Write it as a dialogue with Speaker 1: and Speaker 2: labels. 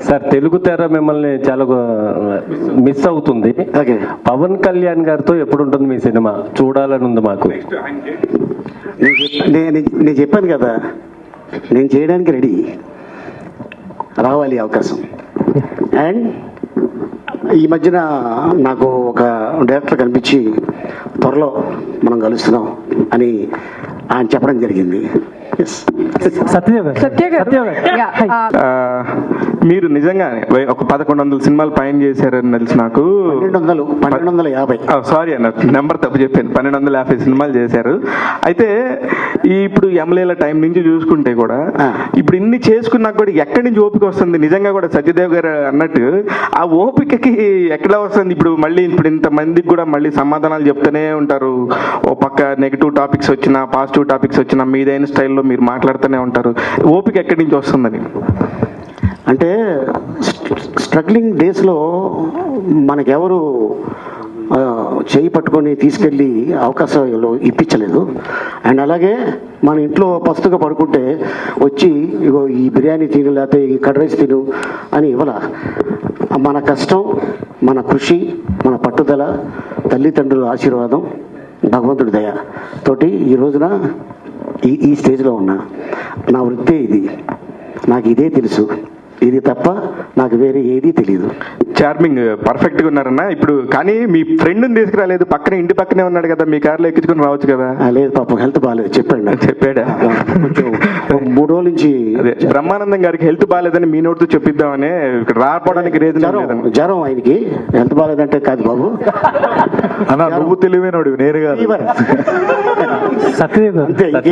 Speaker 1: Sir Telugu తెర మిమ్మల్ని చాలా మిస్ అవుతుంది. పవన్ కళ్యాణ్ గారితో ఎప్పుడు ఉంటుంది మీ సినిమా? చూడాలని ఉంది మాకు.
Speaker 2: నేను చెప్పాను కదా, నేను చేయడానికి రెడీ, రావాలి అవకాశం. అండ్ ఈ మధ్యన నాకు ఒక డైరెక్టర్ కనిపించి త్వరలో మనం కలుస్తున్నాం అని ఆయన చెప్పడం జరిగింది.
Speaker 3: మీరు నిజంగానే ఒక 1100 సినిమాలు పైన చేశారని తెలుసు నాకు.
Speaker 2: 1250.
Speaker 3: సారీ అన్న, నెంబర్ తప్పు చెప్పాను. 1250 సినిమాలు చేశారు. అయితే ఇప్పుడు ఎమ్మెల్యేల టైం నుంచి చూసుకుంటే కూడా ఇప్పుడు ఇన్ని చేసుకున్నాక కూడా ఎక్కడి నుంచి ఓపిక వస్తుంది? నిజంగా కూడా సత్యదేవ్ గారు అన్నట్టు ఆ ఓపికకి ఎక్కడ వస్తుంది? ఇప్పుడు ఇంత మందికి కూడా మళ్ళీ సమాధానాలు చెప్తూనే ఉంటారు. ఓ పక్క నెగిటివ్ టాపిక్స్ వచ్చినా పాజిటివ్ టాపిక్స్ వచ్చినా మీదైన స్టైల్లో మీరు మాట్లాడుతూనే ఉంటారు. ఓపిక ఎక్కడి నుంచి వస్తుందని?
Speaker 2: అంటే స్ట్రగ్లింగ్ డేస్లో మనకెవరు చేయి పట్టుకొని తీసుకెళ్ళి అవకాశాలు ఇప్పించలేదు. అండ్ అలాగే మన ఇంట్లో పస్తుగా పడుకుంటే వచ్చి ఇగో ఈ బిర్యానీ తిను, లేకపోతే ఈ కర్డ్ రైస్ తిను అని ఇవ్వాల. మన కష్టం, మన కృషి, మన పట్టుదల, తల్లిదండ్రుల ఆశీర్వాదం, భగవంతుడి దయ తోటి ఈ రోజున ఈ స్టేజ్లో ఉన్నా. నా వృత్తే ఇది, నాకు ఇదే తెలుసు, ఇది తప్ప నాకు వేరే ఏదీ తెలియదు.
Speaker 3: చార్మింగ్ పర్ఫెక్ట్గా ఉన్నారన్న. ఇప్పుడు కానీ మీ ఫ్రెండ్ని తీసుకురాలేదు, పక్కనే ఇంటి పక్కనే ఉన్నాడు కదా, మీ కార్లో ఎక్కించుకుని రావచ్చు కదా.
Speaker 2: లేదు పాపం, హెల్త్ బాగాలేదు చెప్పాడా. కొంచెం 3 రోజుల నుంచి
Speaker 3: బ్రహ్మానందం గారికి హెల్త్ బాగాలేదని మీ నోటితో చెప్పిద్దామని ఇక్కడ రాకపోవడానికి
Speaker 2: జ్వరం ఆయనకి. హెల్త్ బాగాలేదంటే కాదు బాబు
Speaker 3: అన్న, నువ్వు తెలివైనోడు, నేను కాదు.
Speaker 2: అంతే.